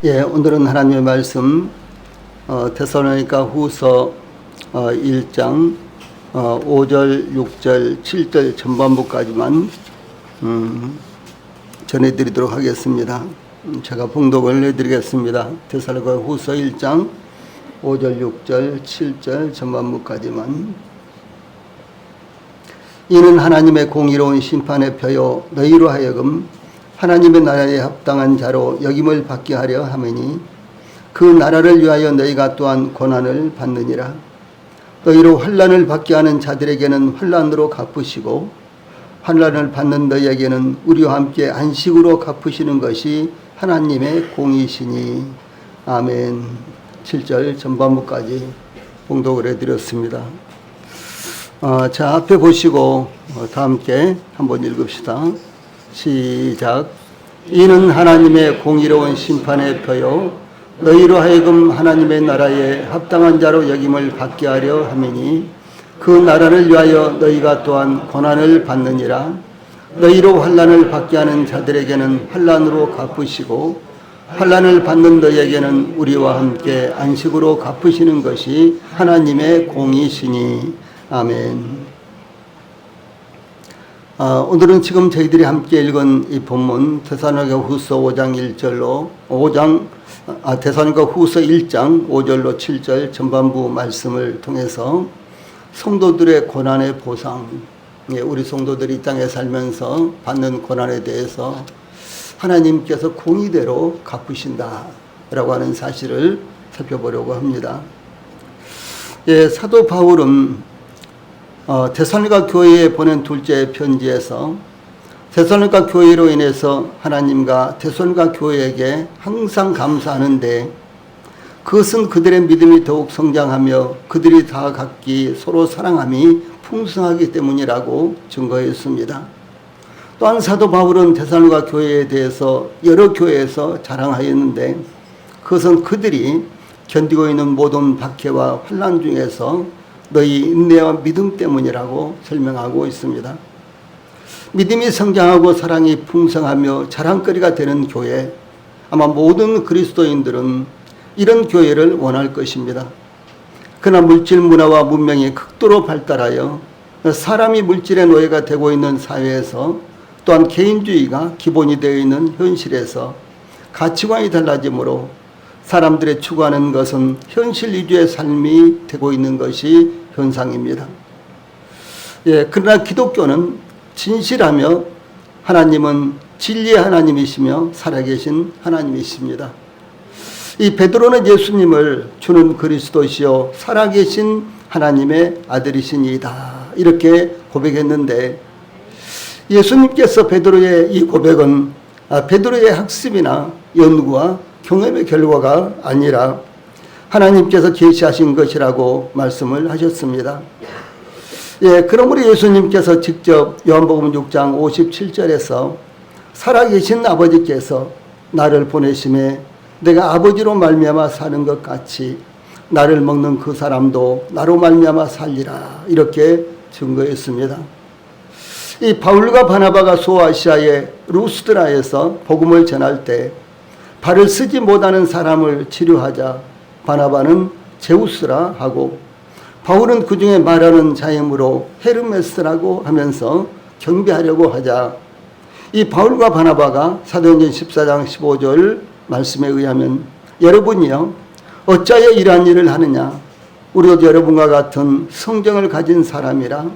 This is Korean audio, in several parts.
오늘은 하나님의 말씀 데살로니가 후서 1장 5절, 6절, 7절 전반부까지만 전해드리도록 하겠습니다. 제가 봉독을 해드리겠습니다. 데살로니가 후서 1장 5절, 6절, 7절 전반부까지만. 이는 하나님의 공의로운 심판의 표요 너희로 하여금 하나님의 나라에 합당한 자로 여김을 받게 하려 하매니 그 나라를 위하여 너희가 또한 고난을 받느니라. 너희로 환난을 받게 하는 자들에게는 환난으로 갚으시고 환난을 받는 너희에게는 우리와 함께 안식으로 갚으시는 것이 하나님의 공의시니. 아멘. 7절 전반부까지 봉독을 해드렸습니다. 자, 앞에 보시고 다 함께 한번 읽읍시다. 시작. 이는 하나님의 공의로운 심판의 표요 너희로 하여금 하나님의 나라에 합당한 자로 여김을 받게 하려 하매니 그 나라를 위하여 너희가 또한 고난을 받느니라. 너희로 환난을 받게 하는 자들에게는 환난으로 갚으시고 환난을 받는 너희에게는 우리와 함께 안식으로 갚으시는 것이 하나님의 공의시니. 아멘. 오늘은 지금 저희들이 함께 읽은 이 본문 데살로니가 후서 5장 1절로 데살로니가 후서 1장 5절로 7절 전반부 말씀을 통해서 성도들의 고난의 보상, 우리 성도들이 이 땅에 살면서 받는 고난에 대해서 하나님께서 공의대로 갚으신다라고 하는 사실을 살펴보려고 합니다. 사도 바울은 데살로니가 교회에 보낸 둘째 편지에서 데살로니가 교회로 인해서 하나님과 데살로니가 교회에게 항상 감사하는데 그것은 그들의 믿음이 더욱 성장하며 그들이 다 각기 서로 사랑함이 풍성하기 때문이라고 증거했습니다. 또한 사도 바울은 데살로니가 교회에 대해서 여러 교회에서 자랑하였는데 그것은 그들이 견디고 있는 모든 박해와 환난 중에서 너희 인내와 믿음 때문이라고 설명하고 있습니다. 믿음이 성장하고 사랑이 풍성하며 자랑거리가 되는 교회, 아마 모든 그리스도인들은 이런 교회를 원할 것입니다. 그러나 물질 문화와 문명이 극도로 발달하여 사람이 물질의 노예가 되고 있는 사회에서 또한 개인주의가 기본이 되어 있는 현실에서 가치관이 달라지므로 사람들의 추구하는 것은 현실 위주의 삶이 되고 있는 것이 현상입니다. 그러나 기독교는 진실하며 하나님은 진리의 하나님이시며 살아계신 하나님이십니다. 이 베드로는 예수님을 주는 그리스도시요 살아계신 하나님의 아들이시니이다 이렇게 고백했는데 예수님께서 베드로의 이 고백은 베드로의 학습이나 연구와 경험의 결과가 아니라 하나님께서 계시하신 것이라고 말씀을 하셨습니다. 그러므로 예수님께서 직접 요한복음 6장 57절에서 살아계신 아버지께서 나를 보내심에 내가 아버지로 말미암아 사는 것 같이 나를 먹는 그 사람도 나로 말미암아 살리라 이렇게 증거했습니다. 이 바울과 바나바가 소아시아의 루스드라에서 복음을 전할 때 발을 쓰지 못하는 사람을 치료하자 바나바는 제우스라 하고 바울은 그 중에 말하는 자이므로 헤르메스라고 하면서 경배하려고 하자 이 바울과 바나바가 사도행전 14장 15절 말씀에 의하면 여러분이요 어찌하여 이러한 일을 하느냐 우리도 여러분과 같은 성정을 가진 사람이라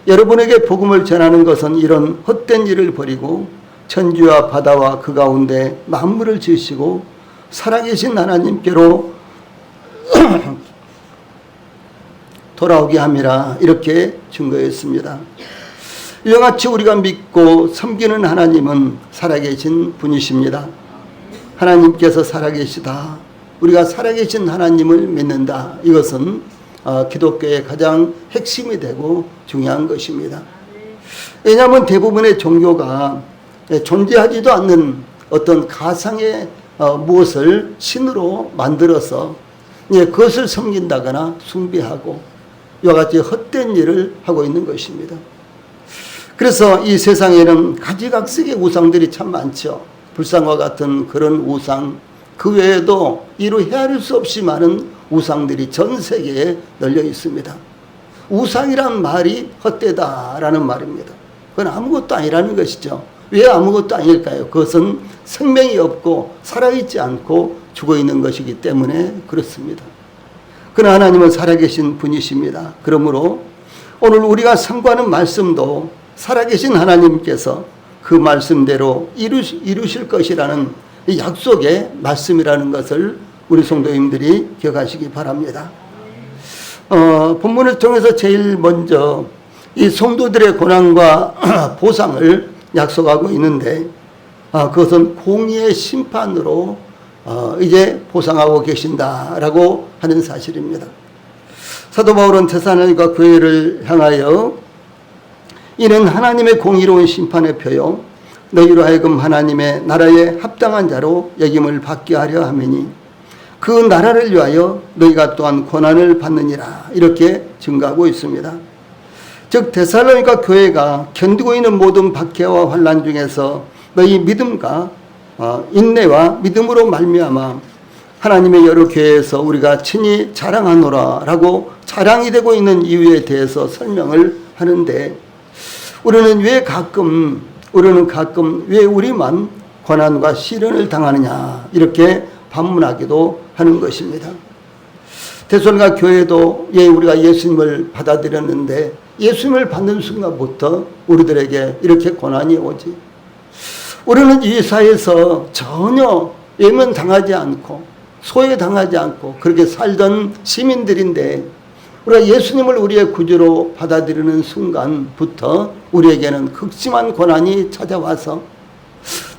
여러분에게 복음을 전하는 것은 이런 헛된 일을 버리고 천지와 바다와 그 가운데 만물을 지으시고 살아계신 하나님께로 돌아오게 함이라 이렇게 증거했습니다. 이와 같이 우리가 믿고 섬기는 하나님은 살아계신 분이십니다. 하나님께서 살아계시다. 우리가 살아계신 하나님을 믿는다. 이것은 기독교의 가장 핵심이 되고 중요한 것입니다. 왜냐하면 대부분의 종교가 존재하지도 않는 어떤 가상의 무엇을 신으로 만들어서 그것을 섬긴다거나 숭배하고 이와 같이 헛된 일을 하고 있는 것입니다. 그래서 이 세상에는 가지각색의 우상들이 참 많죠. 불상과 같은 그런 우상, 그 외에도 이루 헤아릴 수 없이 많은 우상들이 전 세계에 널려 있습니다. 우상이란 말이 헛되다라는 말입니다. 그건 아무것도 아니라는 것이죠. 왜 아무것도 아닐까요? 그것은 생명이 없고 살아있지 않고 죽어있는 것이기 때문에 그렇습니다. 그러나 하나님은 살아계신 분이십니다. 그러므로 오늘 우리가 상고하는 말씀도 살아계신 하나님께서 그 말씀대로 이루실 것이라는 이 약속의 말씀이라는 것을 우리 성도님들이 기억하시기 바랍니다. 본문을 통해서 제일 먼저 이 성도들의 고난과 보상을 약속하고 있는데 그것은 공의의 심판으로 이제 보상하고 계신다라고 하는 사실입니다. 사도 바울은 데살로니가 교회를 향하여 이는 하나님의 공의로운 심판의 표요 너희로 하여금 하나님의 나라에 합당한 자로 여김을 받게 하려 하매니 그 나라를 위하여 너희가 또한 고난을 받느니라 이렇게 증가하고 있습니다. 즉 데살로니가 교회가 견디고 있는 모든 박해와 환난 중에서 너희 믿음과 인내와 믿음으로 말미암아 하나님의 여러 교회에서 우리가 친히 자랑하노라 라고 자랑이 되고 있는 이유에 대해서 설명을 하는데 우리는 가끔 왜 우리만 고난과 시련을 당하느냐 이렇게 반문하기도 하는 것입니다. 데살로니가 교회도 우리가 예수님을 받아들였는데 예수님을 받는 순간부터 우리들에게 이렇게 고난이 오지. 우리는 이 사회에서 전혀 외면당하지 않고 소외당하지 않고 그렇게 살던 시민들인데 우리가 예수님을 우리의 구주로 받아들이는 순간부터 우리에게는 극심한 고난이 찾아와서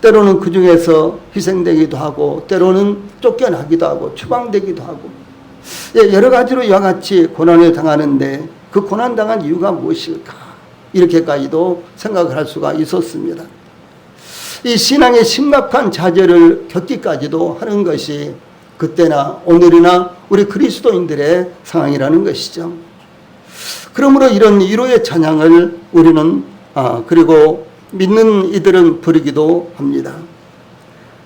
때로는 그 중에서 희생되기도 하고 때로는 쫓겨나기도 하고 추방되기도 하고 여러 가지로 이와 같이 고난을 당하는데 그 고난당한 이유가 무엇일까 이렇게까지도 생각을 할 수가 있었습니다. 이 신앙의 심각한 좌절을 겪기까지도 하는 것이 그때나 오늘이나 우리 그리스도인들의 상황이라는 것이죠. 그러므로 이런 위로의 찬양을 우리는 그리고 믿는 이들은 부르기도 합니다.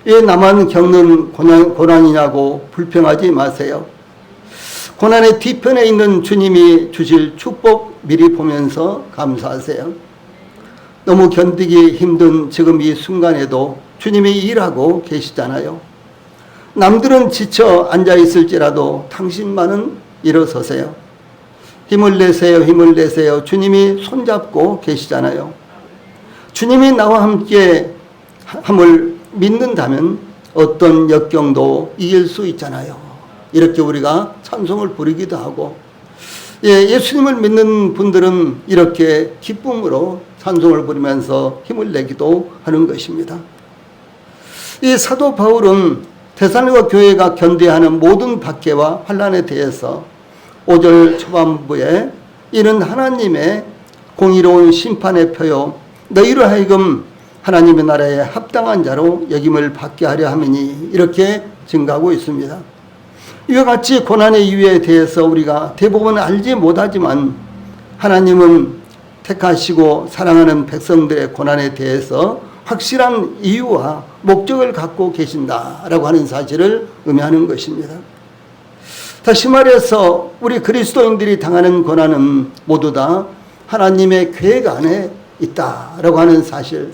왜 나만 겪는 고난이냐고 불평하지 마세요. 고난의 뒤편에 있는 주님이 주실 축복 미리 보면서 감사하세요. 너무 견디기 힘든 지금 이 순간에도 주님이 일하고 계시잖아요. 남들은 지쳐 앉아있을지라도 당신만은 일어서세요. 힘을 내세요. 힘을 내세요. 주님이 손잡고 계시잖아요. 주님이 나와 함께 함을 믿는다면 어떤 역경도 이길 수 있잖아요. 이렇게 우리가 찬송을 부르기도 하고 예수님을 믿는 분들은 이렇게 기쁨으로 찬송을 부르면서 힘을 내기도 하는 것입니다. 이 사도 바울은 데살로니가 교회가 견뎌야 하는 모든 박해와 환난에 대해서 5절 초반부에 이는 하나님의 공의로운 심판의 표요 너희로 하여금 하나님의 나라에 합당한 자로 여김을 받게 하려 하매니 이렇게 증가하고 있습니다. 이와 같이 고난의 이유에 대해서 우리가 대부분 알지 못하지만 하나님은 택하시고 사랑하는 백성들의 고난에 대해서 확실한 이유와 목적을 갖고 계신다라고 하는 사실을 의미하는 것입니다. 다시 말해서 우리 그리스도인들이 당하는 고난은 모두 다 하나님의 계획 안에 있다라고 하는 사실,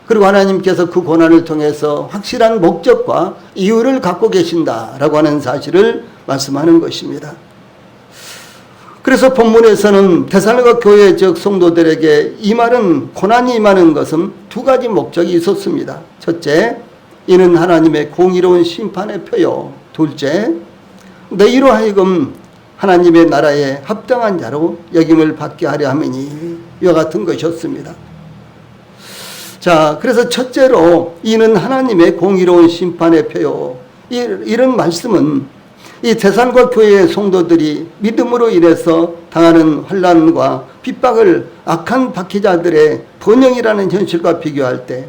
그리고 하나님께서 그 고난을 통해서 확실한 목적과 이유를 갖고 계신다라고 하는 사실을 말씀하는 것입니다. 그래서 본문에서는 데살로니가 교회 즉 성도들에게 이 말은 고난이 임하는 것은 두 가지 목적이 있었습니다. 첫째, 이는 하나님의 공의로운 심판의 표요. 둘째, 너희로 하여금 하나님의 나라에 합당한 자로 여김을 받게 하려 하매니 이와 같은 것이었습니다. 자, 그래서 첫째로 이는 하나님의 공의로운 심판의 표요. 이런 말씀은 이 데살로니가 교회의 성도들이 믿음으로 인해서 당하는 환난과 핍박을 악한 박해자들의 번영이라는 현실과 비교할 때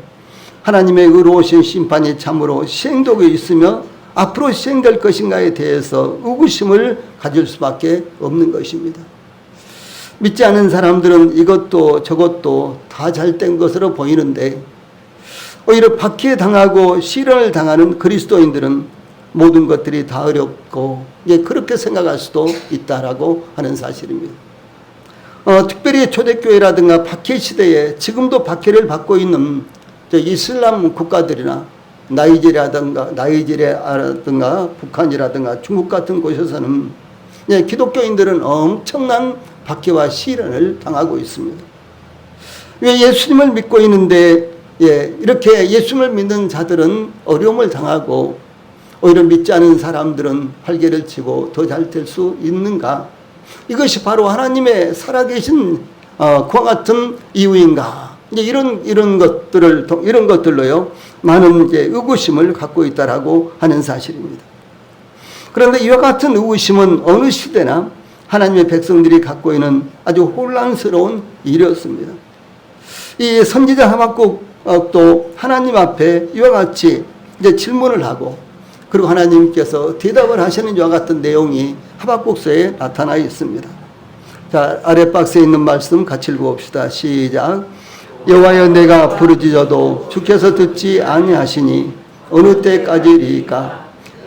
하나님의 의로우신 심판이 참으로 시행되고 있으며 앞으로 시행될 것인가에 대해서 의구심을 가질 수밖에 없는 것입니다. 믿지 않은 사람들은 이것도 저것도 다 잘된 것으로 보이는데 오히려 박해당하고 시련을 당하는 그리스도인들은 모든 것들이 다 어렵고 그렇게 생각할 수도 있다라고 하는 사실입니다. 특별히 초대교회라든가 박해 시대에 지금도 박해를 받고 있는 이슬람 국가들이나 나이지리아라든가 북한이라든가 중국 같은 곳에서는 기독교인들은 엄청난 박해와 시련을 당하고 있습니다. 왜 예수님을 믿고 있는데 이렇게 예수님을 믿는 자들은 어려움을 당하고 오히려 믿지 않은 사람들은 활개를 치고 더 잘 될 수 있는가? 이것이 바로 하나님의 살아계신 그와 같은 이유인가? 이런 것들로요 많은 의구심을 갖고 있다라고 하는 사실입니다. 그런데 이와 같은 의구심은 어느 시대나 하나님의 백성들이 갖고 있는 아주 혼란스러운 일이었습니다. 이 선지자 하박국도 하나님 앞에 이와 같이 질문을 하고 그리고 하나님께서 대답을 하시는 이와 같은 내용이 하박국서에 나타나 있습니다. 자, 아래 박스에 있는 말씀 같이 읽어봅시다. 시작. 여호와여 내가 부르짖어도 주께서 듣지 아니하시니 어느 때까지리까?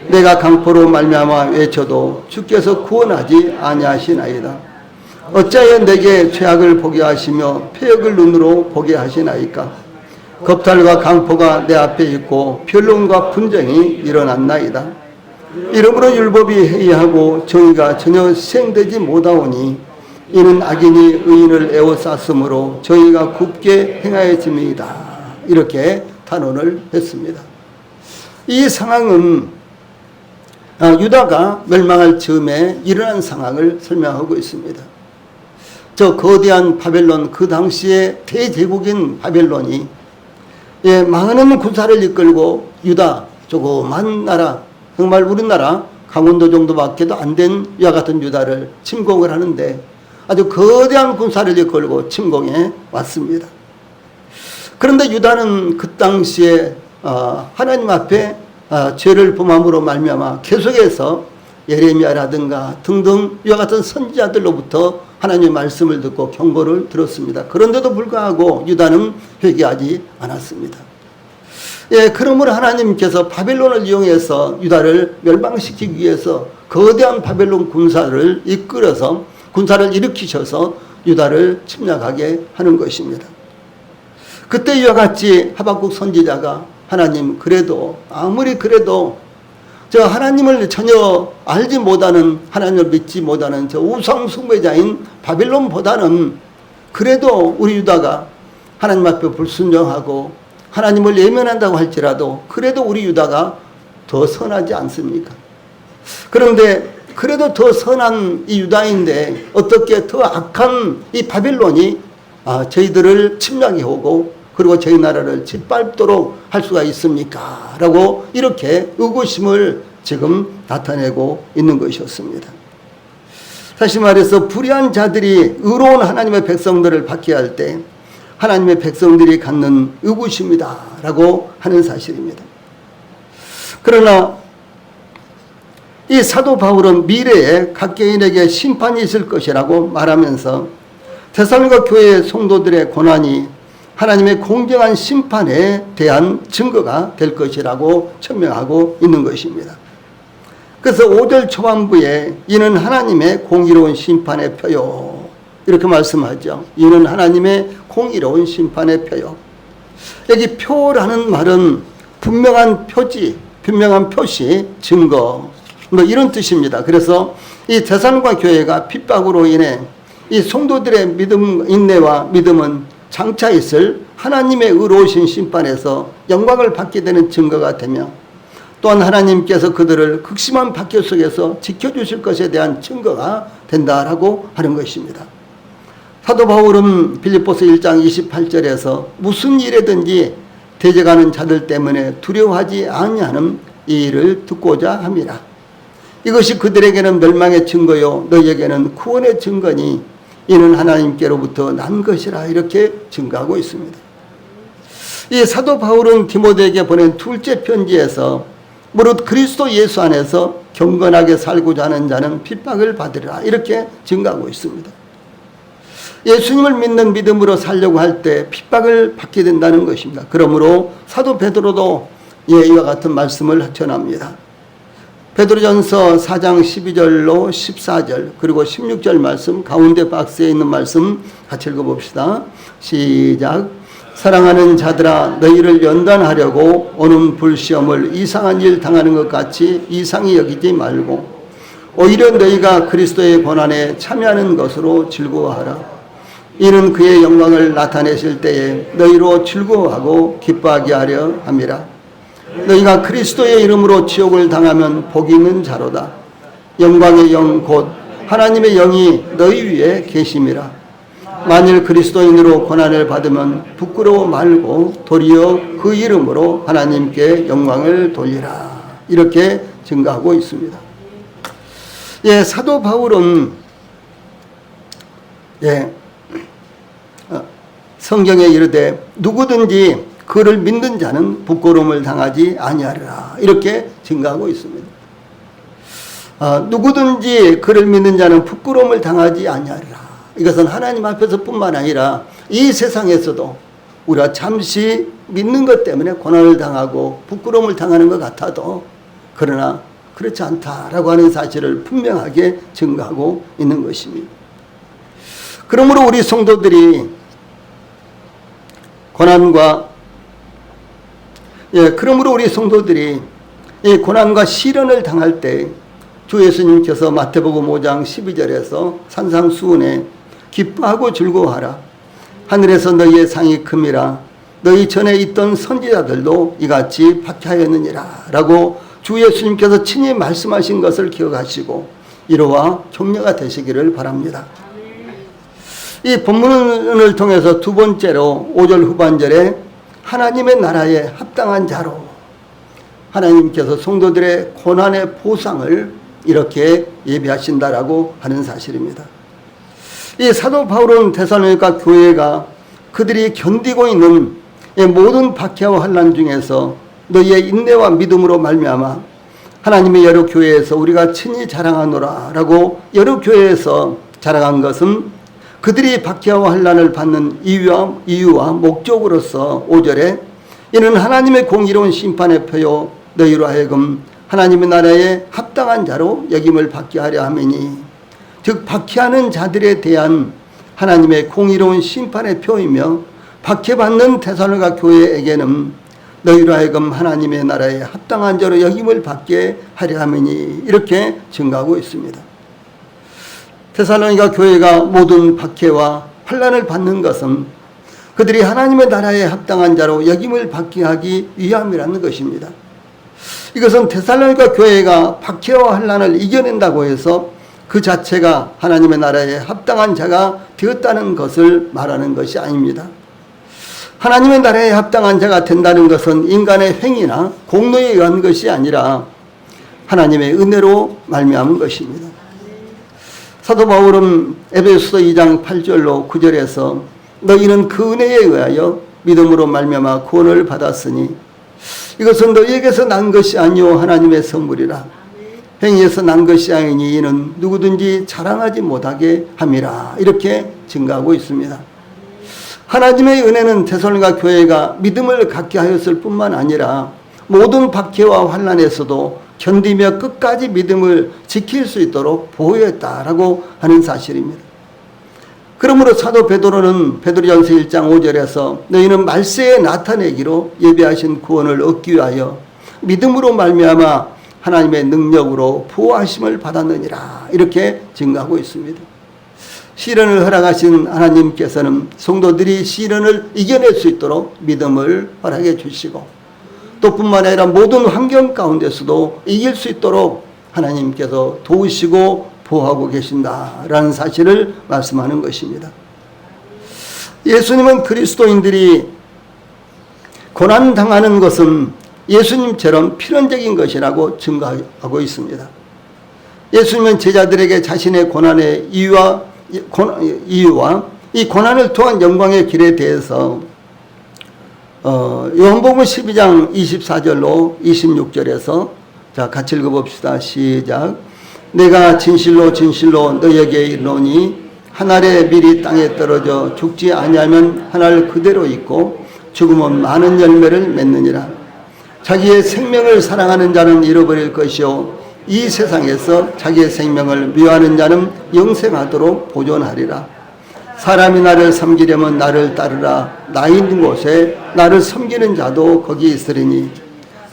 내가 강포로 말미암아 외쳐도 주께서 구원하지 아니하시나이다. 어찌하여 내게 죄악을 보게 하시며 패역을 눈으로 보게 하시나이까? 겁탈과 강포가 내 앞에 있고 변론과 분쟁이 일어났나이다. 이러므로 율법이 해이하고 정의가 전혀 시행되지 못하오니 이는 악인이 의인을 에워쌌으므로 정의가 굽게 행하여짐이다. 이렇게 단언을 했습니다. 이 상황은 유다가 멸망할 즈음에 일어난 상황을 설명하고 있습니다. 저 거대한 바벨론, 그 당시에 대제국인 바벨론이 많은 군사를 이끌고 유다, 조그만 나라, 정말 우리나라 강원도 정도밖에도 안 된 이와 같은 유다를 침공을 하는데 아주 거대한 군사를 이끌고 침공해 왔습니다. 그런데 유다는 그 당시에 하나님 앞에 죄를 범함으로 말미암아 계속해서 예레미야라든가 등등 이와 같은 선지자들로부터 하나님의 말씀을 듣고 경고를 들었습니다. 그런데도 불구하고 유다는 회개하지 않았습니다. 그러므로 하나님께서 바벨론을 이용해서 유다를 멸망시키기 위해서 거대한 바벨론 군사를 이끌어서 군사를 일으키셔서 유다를 침략하게 하는 것입니다. 그때 이와 같이 하박국 선지자가 하나님 그래도 아무리 그래도 저 하나님을 전혀 알지 못하는 하나님을 믿지 못하는 저 우상 숭배자인 바벨론보다는 그래도 우리 유다가 하나님 앞에 불순종하고 하나님을 예면한다고 할지라도 그래도 우리 유다가 더 선하지 않습니까? 그런데 그래도 더 선한 이 유다인데 어떻게 더 악한 이 바벨론이 저희들을 침략해 오고 그리고 저희 나라를 짓밟도록 할 수가 있습니까? 라고 이렇게 의구심을 지금 나타내고 있는 것이었습니다. 다시 말해서 불의한 자들이 의로운 하나님의 백성들을 박해할 때 하나님의 백성들이 갖는 의구심이다 라고 하는 사실입니다. 그러나 이 사도 바울은 미래에 각 개인에게 심판이 있을 것이라고 말하면서 데살로니가 교회의 성도들의 고난이 하나님의 공정한 심판에 대한 증거가 될 것이라고 천명하고 있는 것입니다. 그래서 5절 초반부에 이는 하나님의 공의로운 심판의 표요 이렇게 말씀하죠. 이는 하나님의 공의로운 심판의 표요. 여기 표라는 말은 분명한 표지, 분명한 표시, 증거 이런 뜻입니다. 그래서 이 데살로니가 교회가 핍박으로 인해 이 성도들의 믿음, 인내와 믿음은 장차 있을 하나님의 의로우신 심판에서 영광을 받게 되는 증거가 되며 또한 하나님께서 그들을 극심한 박해 속에서 지켜주실 것에 대한 증거가 된다라고 하는 것입니다. 사도 바울은 빌립보서 1장 28절에서 무슨 일에든지 대적하는 자들 때문에 두려워하지 아니하는 이 일을 듣고자 함이라. 이것이 그들에게는 멸망의 증거요 너희에게는 구원의 증거니 이는 하나님께로부터 난 것이라 이렇게 증거하고 있습니다. 이 사도 바울은 디모데에게 보낸 둘째 편지에서 무릇 그리스도 예수 안에서 경건하게 살고자 하는 자는 핍박을 받으리라 이렇게 증거하고 있습니다. 예수님을 믿는 믿음으로 살려고 할 때 핍박을 받게 된다는 것입니다. 그러므로 사도 베드로도 이와 같은 말씀을 전합니다. 베드로전서 4장 12절로 14절 그리고 16절 말씀, 가운데 박스에 있는 말씀 같이 읽어봅시다. 시작. 사랑하는 자들아, 너희를 연단하려고 오는 불시험을 이상한 일 당하는 것 같이 이상히 여기지 말고 오히려 너희가 그리스도의 고난에 참여하는 것으로 즐거워하라. 이는 그의 영광을 나타내실 때에 너희로 즐거워하고 기뻐하게 하려 함이라. 너희가 그리스도의 이름으로 지옥을 당하면 복이 있는 자로다. 영광의 영 곧 하나님의 영이 너희 위에 계심이라. 만일 그리스도인으로 고난을 받으면 부끄러워 말고 도리어 그 이름으로 하나님께 영광을 돌리라. 이렇게 증가하고 있습니다. 사도 바울은 성경에 이르되 누구든지 그를 믿는 자는 부끄러움을 당하지 아니하리라. 이렇게 증가하고 있습니다. 누구든지 그를 믿는 자는 부끄러움을 당하지 아니하리라. 이것은 하나님 앞에서 뿐만 아니라 이 세상에서도 우리가 잠시 믿는 것 때문에 고난을 당하고 부끄러움을 당하는 것 같아도 그러나 그렇지 않다라고 하는 사실을 분명하게 증가하고 있는 것입니다. 그러므로 우리 성도들이 이 고난과 시련을 당할 때 주 예수님께서 마태복음 5장 12절에서 산상수훈에 기뻐하고 즐거워하라. 하늘에서 너희의 상이 큼이라. 너희 전에 있던 선지자들도 이같이 박해하였느니라. 라고 주 예수님께서 친히 말씀하신 것을 기억하시고 이로와 격려가 되시기를 바랍니다. 이 본문을 통해서 두 번째로 5절 후반절에 하나님의 나라에 합당한 자로 하나님께서 성도들의 고난의 보상을 이렇게 예비하신다라고 하는 사실입니다. 이 사도 바울은 데살로니가 교회가 그들이 견디고 있는 모든 박해와 환난 중에서 너희의 인내와 믿음으로 말미암아 하나님의 여러 교회에서 우리가 친히 자랑하노라 라고 여러 교회에서 자랑한 것은 그들이 박해와 환난을 받는 이유와 목적으로서 5절에 이는 하나님의 공의로운 심판의 표요 너희로 하여금 하나님의 나라에 합당한 자로 여김을 받게 하려 함이니 즉 박해하는 자들에 대한 하나님의 공의로운 심판의 표이며 박해받는 데살로니가 교회에게는 너희로 하여금 하나님의 나라에 합당한 자로 여김을 받게 하려 함이니 이렇게 증가하고 있습니다. 데살로니가 교회가 모든 박해와 환난을 받는 것은 그들이 하나님의 나라에 합당한 자로 여김을 받게 하기 위함이라는 것입니다. 이것은 데살로니가 교회가 박해와 환난을 이겨낸다고 해서 그 자체가 하나님의 나라에 합당한 자가 되었다는 것을 말하는 것이 아닙니다. 하나님의 나라에 합당한 자가 된다는 것은 인간의 행위나 공로에 의한 것이 아니라 하나님의 은혜로 말미암은 것입니다. 사도 바울은 에베소서 2장 8절로 9절에서 너희는 그 은혜에 의하여 믿음으로 말미암아 구원을 받았으니 이것은 너희에게서 난 것이 아니요 하나님의 선물이라. 행위에서 난 것이 아니니 이는 누구든지 자랑하지 못하게 함이라. 이렇게 증가하고 있습니다. 하나님의 은혜는 데살로니가 교회가 믿음을 갖게 하였을 뿐만 아니라 모든 박해와 환난에서도 견디며 끝까지 믿음을 지킬 수 있도록 보호했다라고 하는 사실입니다. 그러므로 사도 베드로는 베드로전서 1장 5절에서 너희는 말세에 나타내기로 예비하신 구원을 얻기 위하여 믿음으로 말미암아 하나님의 능력으로 보호하심을 받았느니라. 이렇게 증가하고 있습니다. 시련을 허락하신 하나님께서는 성도들이 시련을 이겨낼 수 있도록 믿음을 허락해 주시고 또 뿐만 아니라 모든 환경 가운데서도 이길 수 있도록 하나님께서 도우시고 보호하고 계신다라는 사실을 말씀하는 것입니다. 예수님은 그리스도인들이 고난당하는 것은 예수님처럼 필연적인 것이라고 증거하고 있습니다. 예수님은 제자들에게 자신의 고난의 이유와 이 고난을 통한 영광의 길에 대해서 요한복음 12장 24절로 26절에서 자 같이 읽어봅시다. 시작. 내가 진실로 진실로 너희에게 이르노니 한 알의 밀이 땅에 떨어져 죽지 아니하면 한 알 그대로 있고 죽으면 많은 열매를 맺느니라. 자기의 생명을 사랑하는 자는 잃어버릴 것이요 이 세상에서 자기의 생명을 미워하는 자는 영생하도록 보존하리라. 사람이 나를 섬기려면 나를 따르라. 나 있는 곳에 나를 섬기는 자도 거기 있으리니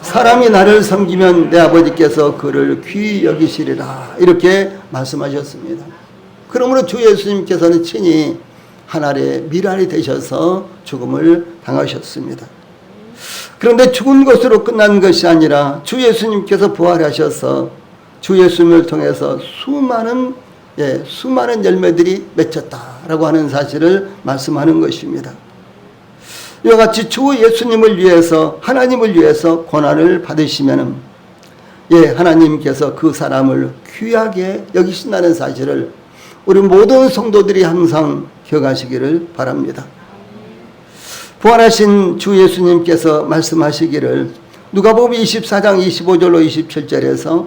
사람이 나를 섬기면 내 아버지께서 그를 귀히 여기시리라. 이렇게 말씀하셨습니다. 그러므로 주 예수님께서는 친히 하늘의 밀알이 되셔서 죽음을 당하셨습니다. 그런데 죽은 것으로 끝난 것이 아니라 주 예수님께서 부활하셔서 주 예수님을 통해서 수많은 열매들이 맺혔다라고 하는 사실을 말씀하는 것입니다. 이와 같이 주 예수님을 위해서 하나님을 위해서 고난을 받으시면은 하나님께서 그 사람을 귀하게 여기신다는 사실을 우리 모든 성도들이 항상 기억하시기를 바랍니다. 부활하신 주 예수님께서 말씀하시기를 누가복음 24장 25절로 27절에서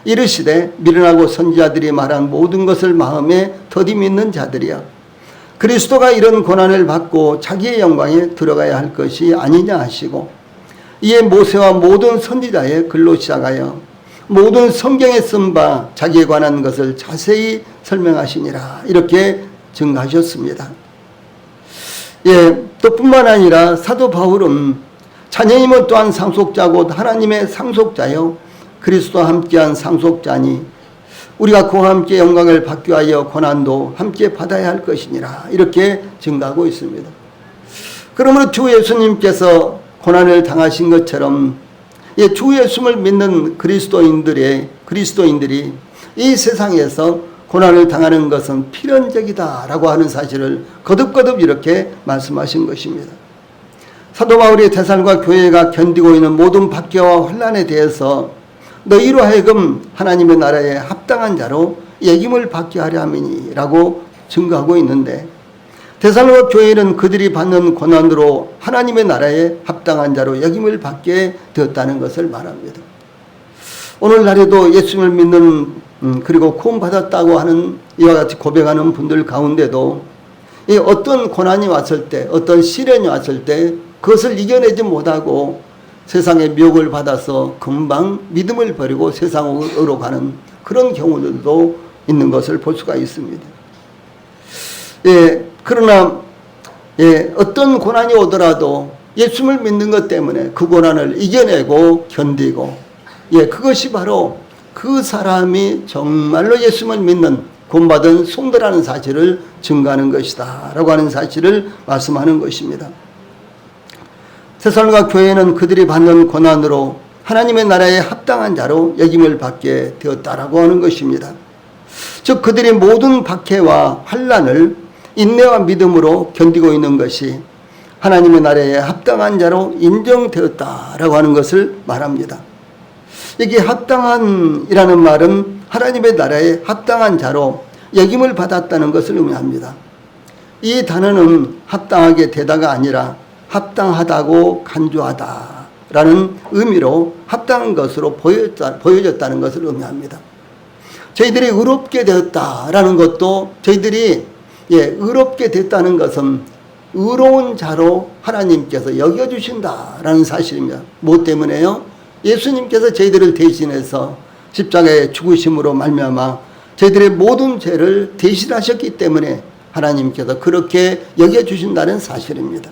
이르시되 미련하고 선지자들이 말한 모든 것을 마음에 더디 믿는 자들이야 그리스도가 이런 고난을 받고 자기의 영광에 들어가야 할 것이 아니냐 하시고 이에 모세와 모든 선지자의 글로 시작하여 모든 성경에 쓴 바 자기에 관한 것을 자세히 설명하시니라 이렇게 증가하셨습니다. 또 뿐만 아니라 사도 바울은 자녀임은 또한 상속자 곧 하나님의 상속자요 그리스도와 함께한 상속자니 우리가 그와 함께 영광을 받기 위하여 고난도 함께 받아야 할 것이니라 이렇게 증가하고 있습니다. 그러므로 주 예수님께서 고난을 당하신 것처럼 주 예수를 믿는 그리스도인들이 이 세상에서 고난을 당하는 것은 필연적이다라고 하는 사실을 거듭거듭 이렇게 말씀하신 것입니다. 사도 바울이 데살로니가 교회가 견디고 있는 모든 박해와 환난에 대해서 너희로 하여금 하나님의 나라에 합당한 자로 예김을 받게 하려 함이니라고 증거하고 있는데 데살로니가 교회는 그들이 받는 고난으로 하나님의 나라에 합당한 자로 예김을 받게 되었다는 것을 말합니다. 오늘날에도 예수님을 믿는 그리고 구원받았다고 하는 이와 같이 고백하는 분들 가운데도 어떤 고난이 왔을 때 어떤 시련이 왔을 때 그것을 이겨내지 못하고 세상의 미혹을 받아서 금방 믿음을 버리고 세상으로 가는 그런 경우들도 있는 것을 볼 수가 있습니다. 그러나 어떤 고난이 오더라도 예수를 믿는 것 때문에 그 고난을 이겨내고 견디고 그것이 바로 그 사람이 정말로 예수를 믿는 구원받은 성도라는 사실을 증거하는 것이다 라고 하는 사실을 말씀하는 것입니다. 데살로니가 교회는 그들이 받는 고난으로 하나님의 나라에 합당한 자로 여김을 받게 되었다라고 하는 것입니다. 즉 그들이 모든 박해와 환난을 인내와 믿음으로 견디고 있는 것이 하나님의 나라에 합당한 자로 인정되었다라고 하는 것을 말합니다. 이게 합당한이라는 말은 하나님의 나라에 합당한 자로 여김을 받았다는 것을 의미합니다. 이 단어는 합당하게 되다가 아니라 합당하다고 간주하다라는 의미로 합당한 것으로 보여졌다는 것을 의미합니다. 저희들이 의롭게 되었다라는 것도 저희들이 의롭게 됐다는 것은 의로운 자로 하나님께서 여겨주신다라는 사실입니다. 무엇 때문에요? 예수님께서 저희들을 대신해서 십자가에 죽으심으로 말미암아 저희들의 모든 죄를 대신하셨기 때문에 하나님께서 그렇게 여겨주신다는 사실입니다.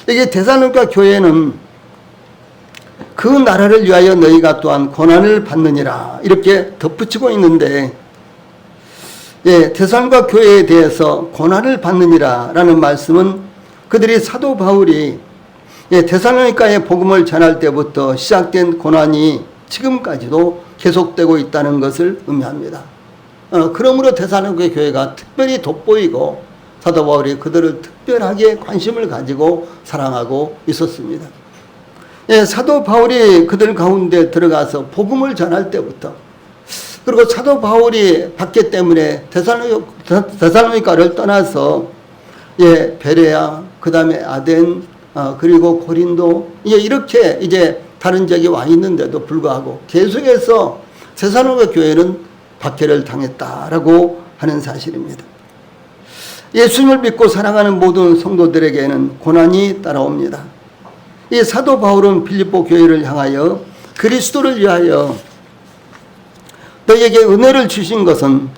이게 데살로니가 교회는 그 나라를 위하여 너희가 또한 고난을 받느니라 이렇게 덧붙이고 있는데 데살로니가 교회에 대해서 고난을 받느니라 라는 말씀은 그들이 사도 바울이 데살로니가의 복음을 전할 때부터 시작된 고난이 지금까지도 계속되고 있다는 것을 의미합니다. 그러므로 데살로니가 교회가 특별히 돋보이고 사도 바울이 그들을 특별하게 관심을 가지고 사랑하고 있었습니다. 사도 바울이 그들 가운데 들어가서 복음을 전할 때부터 그리고 사도 바울이 받기 때문에 데살로니가를 떠나서 베레아 그 다음에 아덴 그리고 고린도 이렇게 이제 다른 지역에 와 있는데도 불구하고 계속해서 데살로니가 교회는 박해를 당했다라고 하는 사실입니다. 예수님을 믿고 사랑하는 모든 성도들에게는 고난이 따라옵니다. 이 사도 바울은 빌립보 교회를 향하여 그리스도를 위하여 너에게 은혜를 주신 것은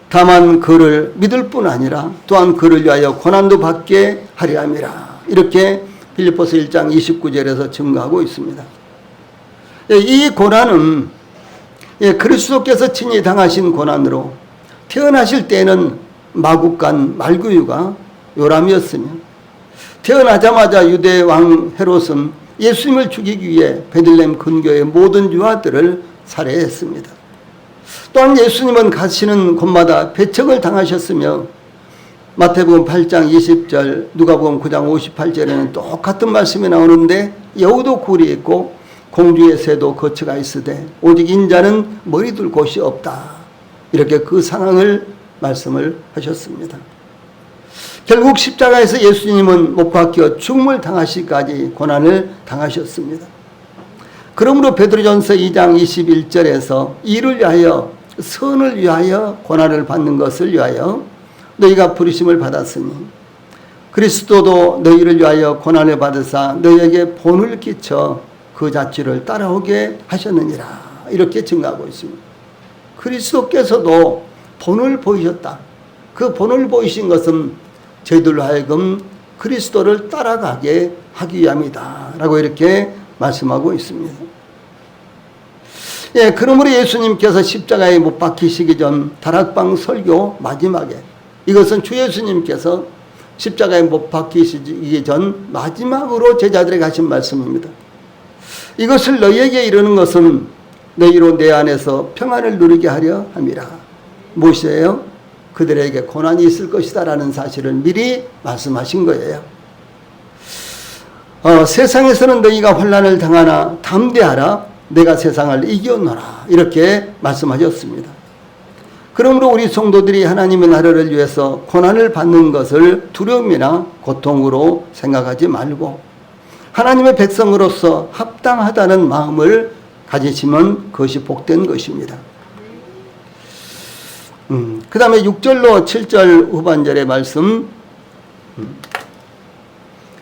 다만 그를 믿을 뿐 아니라 또한 그를 위하여 고난도 받게 하려 함이라. 이렇게 빌립보서 1장 29절에서 증거하고 있습니다. 이 고난은 그리스도께서 친히 당하신 고난으로 태어나실 때에는 마국간 말구유가 요람이었으며 태어나자마자 유대 왕 헤롯은 예수님을 죽이기 위해 베들레헴 근교의 모든 유아들을 살해했습니다. 또한 예수님은 가시는 곳마다 배척을 당하셨으며 마태복음 8장 20절, 누가복음 9장 58절에는 똑같은 말씀이 나오는데 여우도 굴이 있고 공중의 새도 거처가 있으되 오직 인자는 머리 둘 곳이 없다. 이렇게 그 상황을 말씀을 하셨습니다. 결국 십자가에서 예수님은 못 박혀 죽음을 당하시기까지 고난을 당하셨습니다. 그러므로 베드로전서 2장 21절에서 이를 위하여 선을 위하여 고난을 받는 것을 위하여 너희가 부르심을 받았으니 그리스도도 너희를 위하여 고난을 받으사 너희에게 본을 끼쳐 그 자취를 따라오게 하셨느니라. 이렇게 증거하고 있습니다. 그리스도께서도 본을 보이셨다. 그 본을 보이신 것은 저희들로 하여금 그리스도를 따라가게 하기 위함이다. 라고 이렇게 말씀하고 있습니다. 그러므로 예수님께서 십자가에 못 박히시기 전 다락방 설교 마지막에 이것은 주 예수님께서 십자가에 못 박히시기 전 마지막으로 제자들에게 하신 말씀입니다. 이것을 너희에게 이르는 것은 너희로 내 안에서 평안을 누리게 하려 함이라. 무엇이에요? 그들에게 고난이 있을 것이다 라는 사실을 미리 말씀하신 거예요. 세상에서는 너희가 환난을 당하나 담대하라. 내가 세상을 이겨노라. 이렇게 말씀하셨습니다. 그러므로 우리 성도들이 하나님의 나라를 위해서 고난을 받는 것을 두려움이나 고통으로 생각하지 말고 하나님의 백성으로서 합당하다는 마음을 가지시면 그것이 복된 것입니다. 그 다음에 6절로 7절 후반절의 말씀,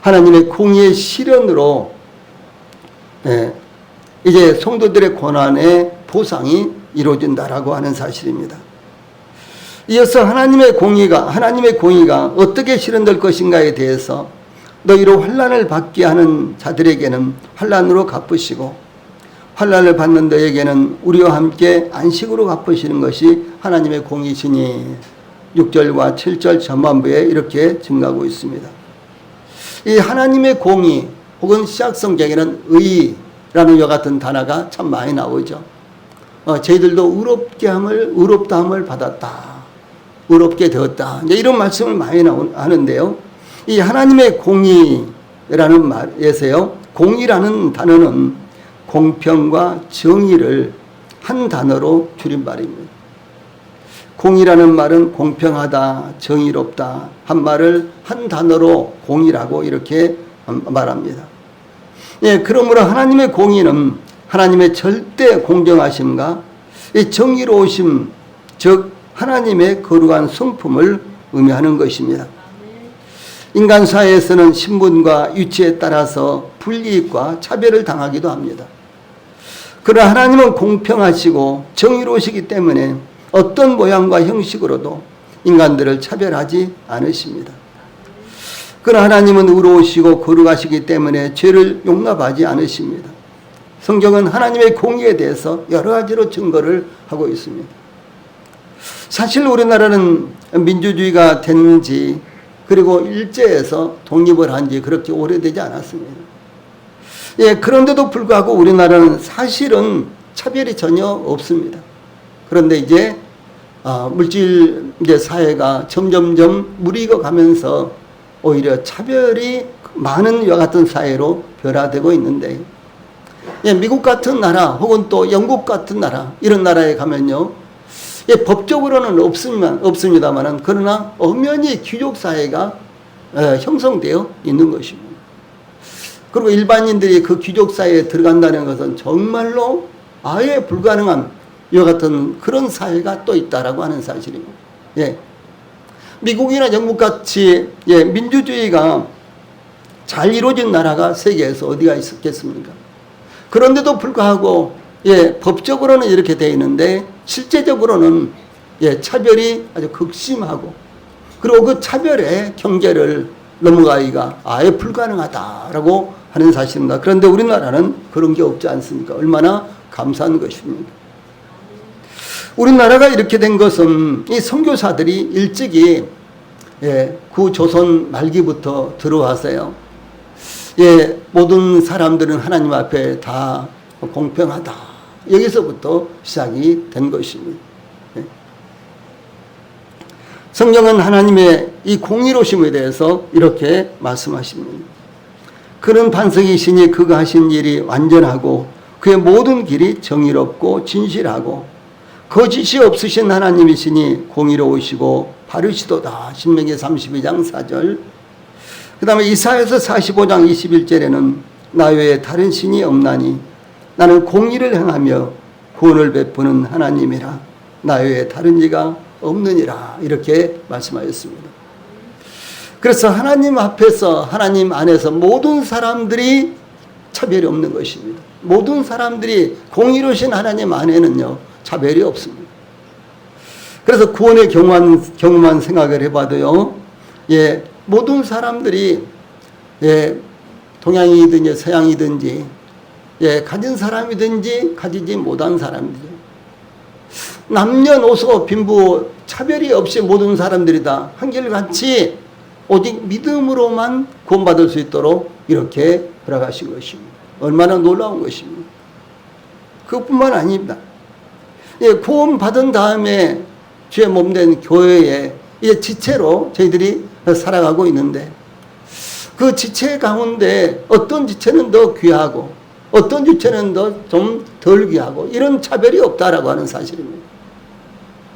하나님의 공의의 실현으로 이제 성도들의 고난의 보상이 이루어진다라고 하는 사실입니다. 이어서 하나님의 공의가 어떻게 실현될 것인가에 대해서 너희로 환난을 받게 하는 자들에게는 환난으로 갚으시고 환난을 받는 너에게는 우리와 함께 안식으로 갚으시는 것이 하나님의 공의시니 6절과 7절 전반부에 이렇게 증가하고 있습니다. 이 하나님의 공의 혹은 시약성경에는 의라는 이와 같은 단어가 참 많이 나오죠. 저희들도 의롭다 함을 받았다. 의롭게 되었다. 이제 이런 말씀을 많이 하는데요. 이 하나님의 공의라는 말에서요. 공의라는 단어는 공평과 정의를 한 단어로 줄인 말입니다. 공의라는 말은 공평하다, 정의롭다 한 말을 한 단어로 공의라고 이렇게 말합니다. 그러므로 하나님의 공의는 하나님의 절대 공정하심과 이 정의로우심, 즉 하나님의 거룩한 성품을 의미하는 것입니다. 인간 사회에서는 신분과 위치에 따라서 불이익과 차별을 당하기도 합니다. 그러나 하나님은 공평하시고 정의로우시기 때문에 어떤 모양과 형식으로도 인간들을 차별하지 않으십니다. 그러나 하나님은 의로우시고 거룩하시기 때문에 죄를 용납하지 않으십니다. 성경은 하나님의 공의에 대해서 여러 가지로 증거를 하고 있습니다. 사실 우리나라는 민주주의가 됐는지 그리고 일제에서 독립을 한 지 그렇게 오래되지 않았습니다. 그런데도 불구하고 우리나라는 사실은 차별이 전혀 없습니다. 그런데 이제 물질 사회가 점점점 무르익어 가면서 오히려 차별이 많은 이와 같은 사회로 변화되고 있는데 미국 같은 나라 혹은 또 영국 같은 나라 이런 나라에 가면요. 법적으로는 없습니다만 그러나 엄연히 귀족 사회가 형성되어 있는 것입니다. 그리고 일반인들이 그 귀족 사회에 들어간다는 것은 정말로 아예 불가능한 이와 같은 그런 사회가 또 있다라고 하는 사실입니다. 예. 미국이나 영국같이 예, 민주주의가 잘 이루어진 나라가 세계에서 어디가 있었겠습니까? 그런데도 불구하고 예, 법적으로는 이렇게 되어 있는데 실제적으로는 예, 차별이 아주 극심하고 그리고 그 차별의 경계를 넘어가기가 아예 불가능하다라고 하는 사실입니다. 그런데 우리나라는 그런 게 없지 않습니까? 얼마나 감사한 것입니까? 우리나라가 이렇게 된 것은 이 선교사들이 일찍이 예, 구조선 말기부터 들어와서요. 예, 모든 사람들은 하나님 앞에 다 공평하다. 여기서부터 시작이 된 것입니다. 예. 성경은 하나님의 이 공의로심에 대해서 이렇게 말씀하십니다. 그는 반석이시니 그가 하신 일이 완전하고 그의 모든 길이 정의롭고 진실하고 거짓이 없으신 하나님이시니 공의로우시고 바르시도다. 신명기 32장 4절. 그 다음에 이사야서 45장 21절에는 나 외에 다른 신이 없나니 나는 공의를 행하며 구원을 베푸는 하나님이라 나 외에 다른 이가 없느니라. 이렇게 말씀하였습니다. 그래서 하나님 앞에서 하나님 안에서 모든 사람들이 차별이 없는 것입니다. 모든 사람들이 공의로우신 하나님 안에는요 차별이 없습니다. 그래서 구원의 경우만 생각을 해봐도요, 예, 모든 사람들이 예, 동양이든지 서양이든지 예, 가진 사람이든지 가지지 못한 사람이든지 남녀노소 빈부 차별이 없이 모든 사람들이 다 한결같이 오직 믿음으로만 구원받을 수 있도록 이렇게 허락하신 것입니다. 얼마나 놀라운 것입니다. 그것뿐만 아닙니다. 예, 구원받은 다음에 주의 몸된 교회에 이제 지체로 저희들이 살아가고 있는데 그 지체 가운데 어떤 지체는 더 귀하고 어떤 지체는 더 좀 덜 귀하고 이런 차별이 없다라고 하는 사실입니다.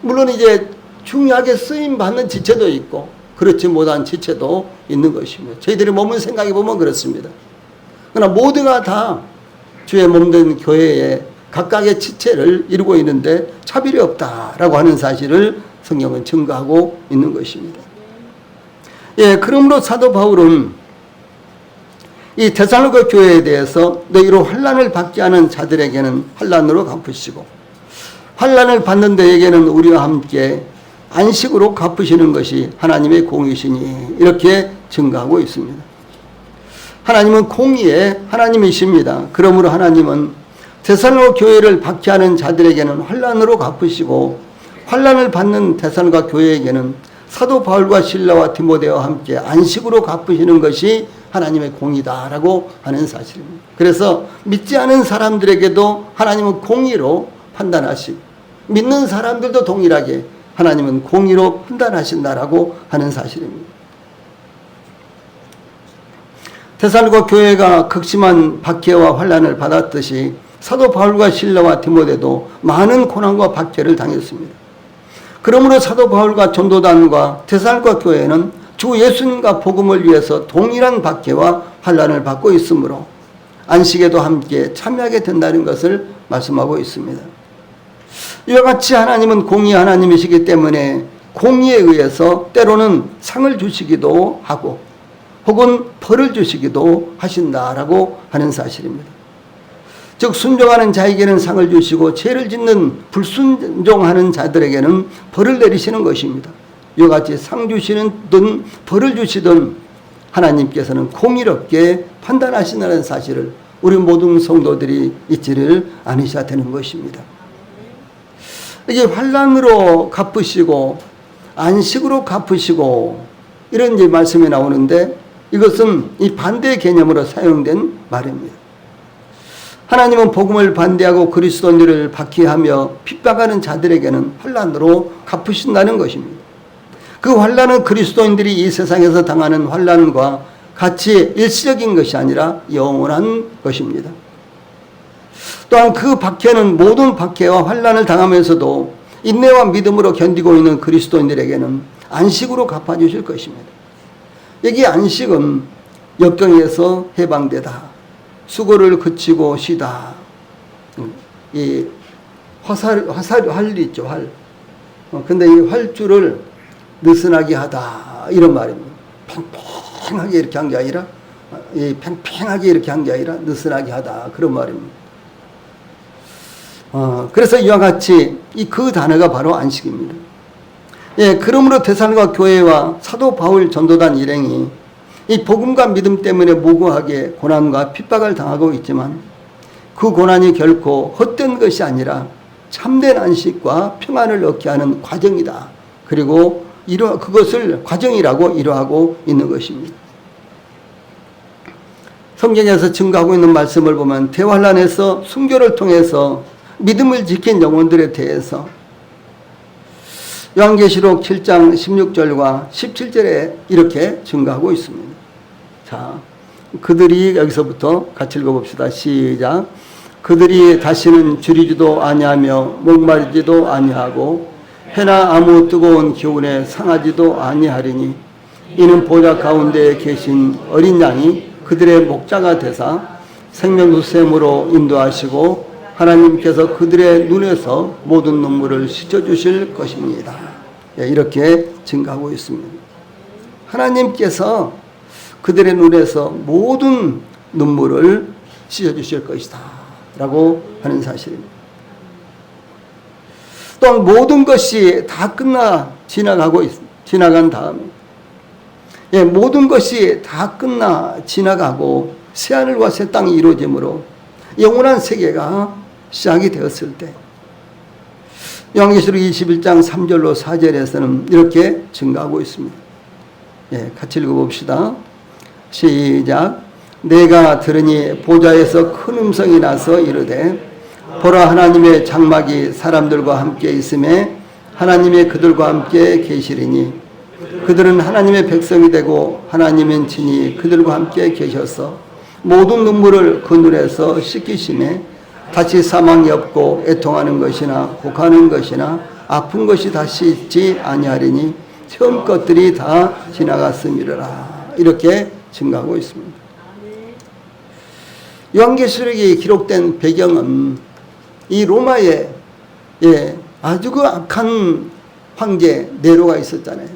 물론 이제 중요하게 쓰임받는 지체도 있고 그렇지 못한 지체도 있는 것입니다. 저희들이 몸을 생각해 보면 그렇습니다. 그러나 모두가 다 주의 몸된 교회에 각각의 지체를 이루고 있는데 차별이 없다라고 하는 사실을 성경은 증거하고 있는 것입니다. 예, 그러므로 사도 바울은 이 데살로니가 교회에 대해서 너희로 환난을 받지 않은 자들에게는 환난으로 갚으시고 환난을 받는 데에게는 우리와 함께 안식으로 갚으시는 것이 하나님의 공의시니 이렇게 증거하고 있습니다. 하나님은 공의의 하나님이십니다. 그러므로 하나님은 데살로니가 교회를 박해하는 자들에게는 환난으로 갚으시고 환난을 받는 데살로니가 교회에게는 사도 바울과 실라와 디모데와 함께 안식으로 갚으시는 것이 하나님의 공의다라고 하는 사실입니다. 그래서 믿지 않은 사람들에게도 하나님은 공의로 판단하시고 믿는 사람들도 동일하게 하나님은 공의로 판단하신다라고 하는 사실입니다. 데살로니가 교회가 극심한 박해와 환난을 받았듯이 사도 바울과 실라와 디모데도 많은 고난과 박해를 당했습니다. 그러므로 사도 바울과 전도단과 데살로니가 교회는 주 예수님과 복음을 위해서 동일한 박해와 환난을 받고 있으므로 안식에도 함께 참여하게 된다는 것을 말씀하고 있습니다. 이와 같이 하나님은 공의 하나님이시기 때문에 공의에 의해서 때로는 상을 주시기도 하고 혹은 벌을 주시기도 하신다라고 하는 사실입니다. 즉 순종하는 자에게는 상을 주시고 죄를 짓는 불순종하는 자들에게는 벌을 내리시는 것입니다. 이와 같이 상 주시든 벌을 주시든 하나님께서는 공의롭게 판단하신다는 사실을 우리 모든 성도들이 잊지를 않으셔야 되는 것입니다. 이게 환난으로 갚으시고 안식으로 갚으시고 이런 이제 말씀이 나오는데 이것은 이 반대 개념으로 사용된 말입니다. 하나님은 복음을 반대하고 그리스도인들을 박해하며 핍박하는 자들에게는 환난으로 갚으신다는 것입니다. 그 환난은 그리스도인들이 이 세상에서 당하는 환난과 같이 일시적인 것이 아니라 영원한 것입니다. 또한 그 박해는 모든 박해와 환난을 당하면서도 인내와 믿음으로 견디고 있는 그리스도인들에게는 안식으로 갚아주실 것입니다. 여기 안식은 역경에서 해방되다. 수고를 그치고 쉬다. 이 활 있죠, 활. 근데 이 활줄을 느슨하게 하다 이런 말입니다. 팽팽하게 이렇게 한 게 아니라 팽팽하게 이렇게 한 게 아니라 느슨하게 하다 그런 말입니다. 그래서 이와 같이 그 단어가 바로 안식입니다. 그러므로 데살로니가 교회와 사도 바울 전도단 일행이 이 복음과 믿음 때문에 무고하게 고난과 핍박을 당하고 있지만 그 고난이 결코 헛된 것이 아니라 참된 안식과 평안을 얻게 하는 과정이다. 그리고 그것을 과정이라고 이루하고 있는 것입니다. 성경에서 증거하고 있는 말씀을 보면 대환란에서 순교를 통해서 믿음을 지킨 영혼들에 대해서 요한계시록 7장 16절과 17절에 이렇게 증거하고 있습니다. 자, 그들이 여기서부터 같이 읽어봅시다. 시작. 그들이 다시는 줄이지도 아니하며 목마르지도 아니하고 해나 아무 뜨거운 기운에 상하지도 아니하리니 이는 보좌 가운데에 계신 어린 양이 그들의 목자가 되사 생명수샘으로 인도하시고 하나님께서 그들의 눈에서 모든 눈물을 씻어주실 것입니다. 이렇게 증가하고 있습니다. 하나님께서 그들의 눈에서 모든 눈물을 씻어주실 것이다 라고 하는 사실입니다. 또한 모든 것이 다 지나간 다음에 모든 것이 다 지나가고 새하늘과 새 땅이 이루어지므로 영원한 세계가 시작이 되었을 때 요한계시록 21장 3절로 4절에서는 이렇게 증가하고 있습니다. 같이 읽어봅시다. 시작. 내가 들으니 보좌에서 큰 음성이 나서 이르되 보라 하나님의 장막이 사람들과 함께 있음에 하나님이 그들과 함께 계시리니 그들은 하나님의 백성이 되고 하나님은 친히 그들과 함께 계셔서 모든 눈물을 그 눈에서 씻기심에 다시 사망이 없고 애통하는 것이나 곡하는 것이나 아픈 것이 다시 있지 아니하리니 처음 것들이 다 지나갔음이라. 이렇게 증가하고 있습니다. 요한계시록이 기록된 배경은 이 로마에 아주 그 악한 황제 네로가 있었잖아요.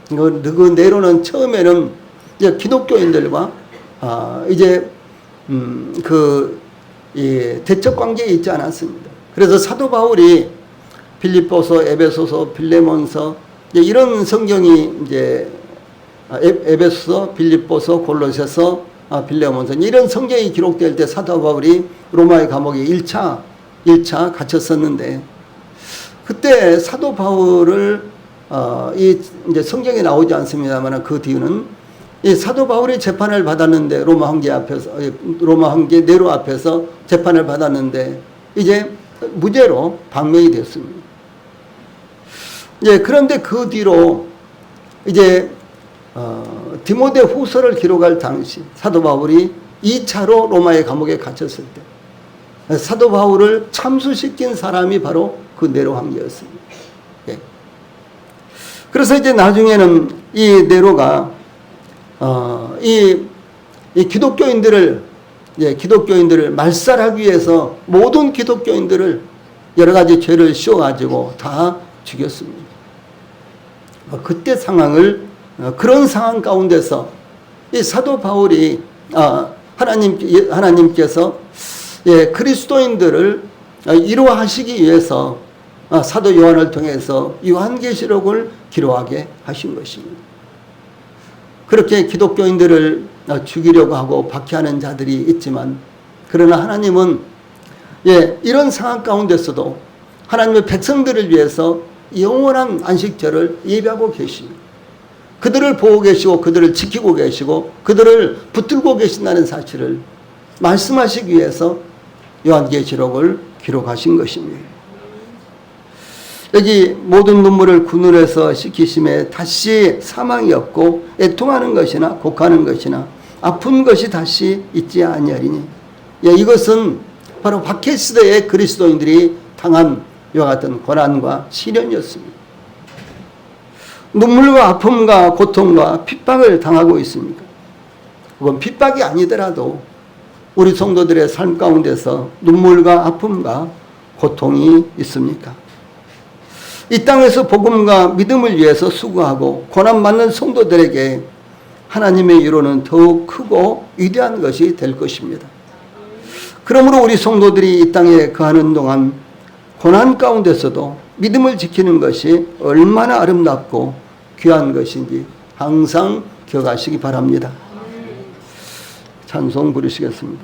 그 네로는 처음에는 이제 기독교인들과 대척 관계에 있지 않았습니다. 그래서 사도 바울이 빌립보서, 에베소서, 빌레몬서 이런 성경이 이제 에베소서, 빌립보서, 골로새서, 빌레몬서 이런 성경이 기록될 때 사도 바울이 로마의 감옥에 1차 갇혔었는데 그때 사도 바울을 이제 성경에 나오지 않습니다만 그 뒤는 이 사도 바울이 재판을 받았는데 로마 황제 네로 앞에서 재판을 받았는데 이제 무죄로 방명이 됐습니다. 그런데 그 뒤로 이제 디모데 후서를 기록할 당시 사도 바울이 2차로 로마의 감옥에 갇혔을 때 사도 바울을 참수시킨 사람이 바로 그 네로 황제였습니다. 그래서 이제 나중에는 이 네로가 이 기독교인들을 말살하기 위해서 모든 기독교인들을 여러 가지 죄를 씌워가지고 다 죽였습니다. 그때 상황을 그런 상황 가운데서 이 사도 바울이 하나님께서 그리스도인들을 이루하시기 위해서 사도 요한을 통해서 요한계시록을 기록하게 하신 것입니다. 그렇게 기독교인들을 죽이려고 하고 박해하는 자들이 있지만 그러나 하나님은 이런 상황 가운데서도 하나님의 백성들을 위해서 영원한 안식절을 예비하고 계십니다. 그들을 보고 계시고 그들을 지키고 계시고 그들을 붙들고 계신다는 사실을 말씀하시기 위해서 요한계시록을 기록하신 것입니다. 여기 모든 눈물을 그 눈에서 씻기심에 다시 사망이 없고 애통하는 것이나 곡하는 것이나 아픈 것이 다시 있지 아니하리니 이것은 바로 박해 시대의 그리스도인들이 당한 이와 같은 고난과 시련이었습니다. 눈물과 아픔과 고통과 핍박을 당하고 있습니까? 그건 핍박이 아니더라도 우리 성도들의 삶 가운데서 눈물과 아픔과 고통이 있습니까? 이 땅에서 복음과 믿음을 위해서 수고하고 고난받는 성도들에게 하나님의 위로는 더욱 크고 위대한 것이 될 것입니다. 그러므로 우리 성도들이 이 땅에 거하는 동안 고난 가운데서도 믿음을 지키는 것이 얼마나 아름답고 귀한 것인지 항상 기억하시기 바랍니다. 찬송 부르시겠습니다.